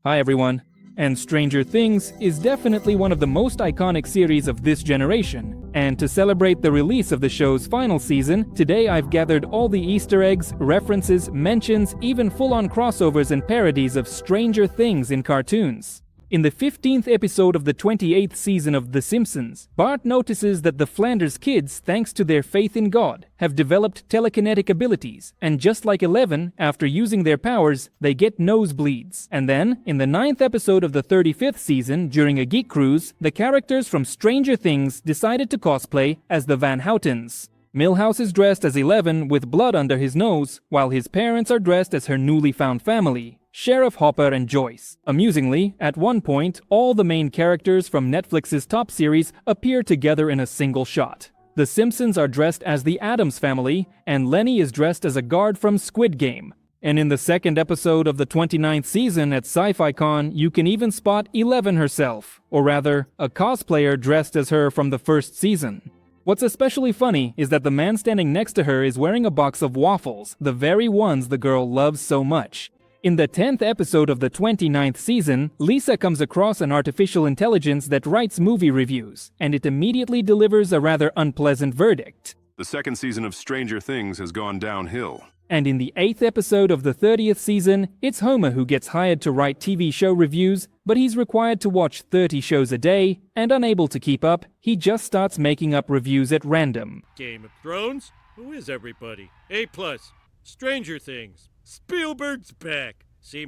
Hi everyone. And Stranger Things is definitely one of the most iconic series of this generation. And to celebrate the release of the show's final season, today I've gathered all the Easter eggs, references, mentions, even full-on crossovers and parodies of Stranger Things in cartoons. In the 15th episode of the 28th season of The Simpsons, Bart notices that the Flanders kids, thanks to their faith in God, have developed telekinetic abilities, and just like Eleven, after using their powers, they get nosebleeds. And then, in the 9th episode of the 35th season, during a geek cruise, the characters from Stranger Things decided to cosplay as the Van Houtens. Milhouse is dressed as Eleven with blood under his nose, while his parents are dressed as her newly found family, Sheriff Hopper and Joyce. Amusingly, at one point, all the main characters from Netflix's top series appear together in a single shot. The Simpsons are dressed as the Addams Family, and Lenny is dressed as a guard from Squid Game. And in the second episode of the 29th season at Sci-Fi Con, you can even spot Eleven herself, or rather, a cosplayer dressed as her from the first season. What's especially funny is that the man standing next to her is wearing a box of waffles, the very ones the girl loves so much. In the 10th episode of the 29th season, Lisa comes across an artificial intelligence that writes movie reviews, and it immediately delivers a rather unpleasant verdict. The second season of Stranger Things has gone downhill. And in the 8th episode of the 30th season, it's Homer who gets hired to write TV show reviews, but he's required to watch 30 shows a day, and unable to keep up, he just starts making up reviews at random. Game of Thrones? Who is everybody? A+. Stranger Things. Spielberg's back. C-.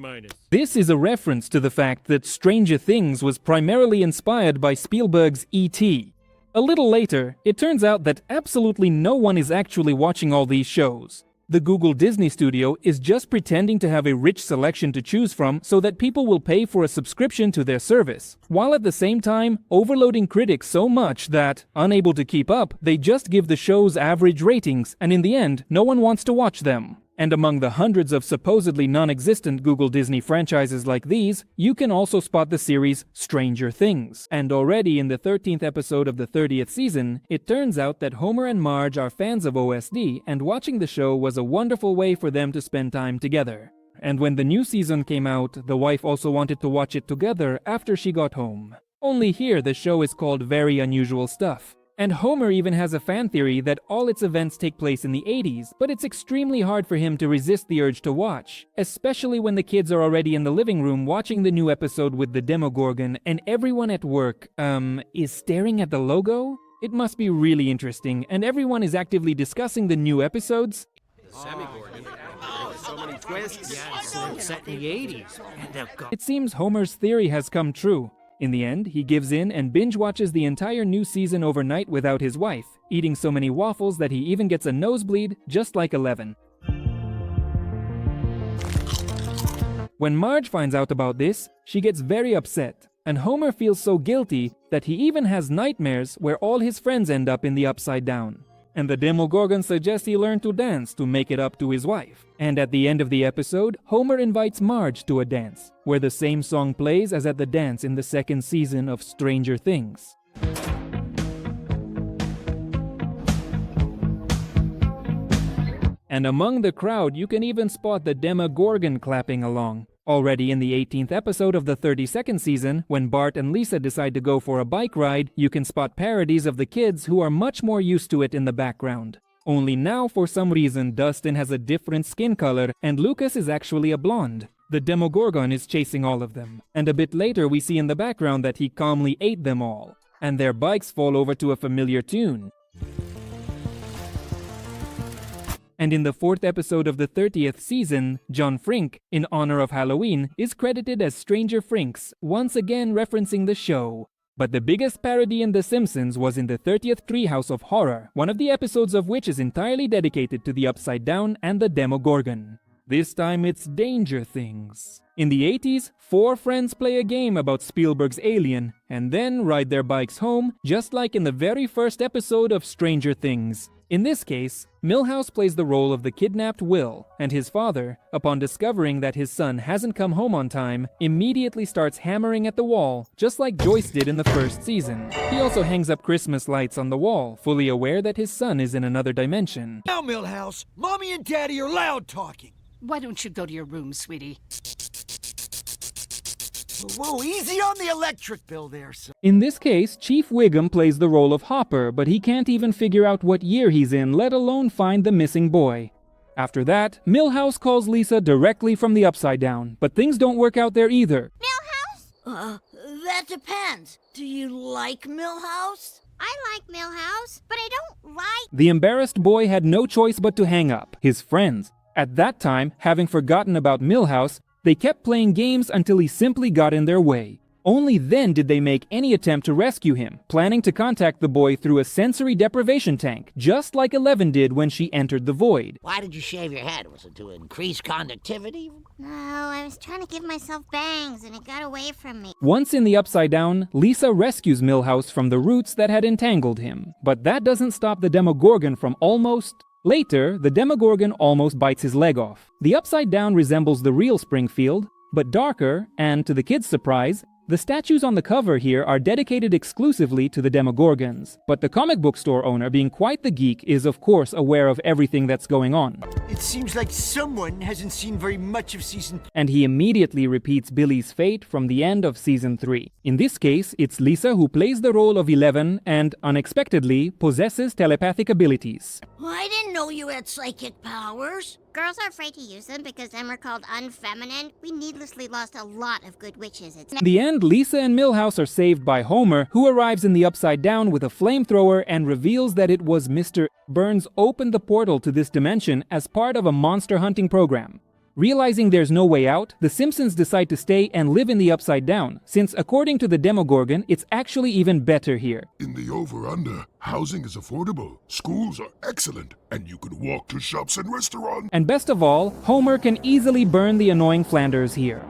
This is a reference to the fact that Stranger Things was primarily inspired by Spielberg's E.T. A little later, it turns out that absolutely no one is actually watching all these shows. The Google Disney Studio is just pretending to have a rich selection to choose from so that people will pay for a subscription to their service, while at the same time overloading critics so much that, unable to keep up, they just give the shows average ratings, and in the end, no one wants to watch them. And among the hundreds of supposedly non-existent Google Disney franchises like these, you can also spot the series Stranger Things. And already in the 13th episode of the 30th season, it turns out that Homer and Marge are fans of OSD, and watching the show was a wonderful way for them to spend time together. And when the new season came out, the wife also wanted to watch it together after she got home. Only here the show is called Very Unusual Stuff. And Homer even has a fan theory that all its events take place in the 80s, but it's extremely hard for him to resist the urge to watch, especially when the kids are already in the living room watching the new episode with the Demogorgon and everyone at work, is staring at the logo? It must be really interesting, and everyone is actively discussing the new episodes. So many twists. Yeah, so set in the 80s. It seems Homer's theory has come true. In the end, he gives in and binge-watches the entire new season overnight without his wife, eating so many waffles that he even gets a nosebleed, just like Eleven. When Marge finds out about this, she gets very upset, and Homer feels so guilty that he even has nightmares where all his friends end up in the Upside Down. And the Demogorgon suggests he learn to dance to make it up to his wife. And at the end of the episode, Homer invites Marge to a dance, where the same song plays as at the dance in the second season of Stranger Things. And among the crowd, you can even spot the Demogorgon clapping along. Already in the 18th episode of the 32nd season, when Bart and Lisa decide to go for a bike ride, you can spot parodies of the kids who are much more used to it in the background. Only now, for some reason, Dustin has a different skin color, and Lucas is actually a blonde. The Demogorgon is chasing all of them. And a bit later, we see in the background that he calmly ate them all. And their bikes fall over to a familiar tune. And in the 4th episode of the 30th season, John Frink, in honor of Halloween, is credited as Stranger Frinks, once again referencing the show. But the biggest parody in The Simpsons was in the 30th Treehouse of Horror, one of the episodes of which is entirely dedicated to the Upside Down and the Demogorgon. This time it's Danger Things. In the 80s, 4 friends play a game about Spielberg's Alien, and then ride their bikes home, just like in the very first episode of Stranger Things. In this case, Milhouse plays the role of the kidnapped Will, and his father, upon discovering that his son hasn't come home on time, immediately starts hammering at the wall, just like Joyce did in the first season. He also hangs up Christmas lights on the wall, fully aware that his son is in another dimension. Now, Milhouse, Mommy and Daddy are loud talking. Why don't you go to your room, sweetie? Whoa, easy on the electric bill there, son. In this case, Chief Wiggum plays the role of Hopper, but he can't even figure out what year he's in, let alone find the missing boy. After that, Milhouse calls Lisa directly from the Upside Down, but things don't work out there either. Milhouse? That depends. Do you like Milhouse? I like Milhouse, but I don't like... The embarrassed boy had no choice but to hang up. His friends, at that time, having forgotten about Milhouse, they kept playing games until he simply got in their way. Only then did they make any attempt to rescue him, planning to contact the boy through a sensory deprivation tank, just like Eleven did when she entered the void. Why did you shave your head? Was it to increase conductivity? No, I was trying to give myself bangs and it got away from me. Once in the Upside Down, Lisa rescues Milhouse from the roots that had entangled him. But that doesn't stop the Demogorgon from almost... Later, the Demogorgon almost bites his leg off. The Upside Down resembles the real Springfield, but darker, and to the kids' surprise, the statues on the cover here are dedicated exclusively to the Demogorgons. But the comic book store owner, being quite the geek, is of course aware of everything that's going on. It seems like someone hasn't seen very much of season. And he immediately repeats Billy's fate from the end of season 3. In this case, it's Lisa who plays the role of 11 and, unexpectedly, possesses telepathic abilities. I didn't know you had psychic powers. Girls are afraid to use them because then we're called unfeminine. We needlessly lost a lot of good witches. In the end, Lisa and Milhouse are saved by Homer, who arrives in the Upside Down with a flamethrower and reveals that it was Mr. Burns opened the portal to this dimension as part of a monster hunting program. Realizing there's no way out, the Simpsons decide to stay and live in the Upside Down, since according to the Demogorgon, it's actually even better here. In the over-under, housing is affordable, schools are excellent, and you can walk to shops and restaurants. And best of all, Homer can easily burn the annoying Flanders here.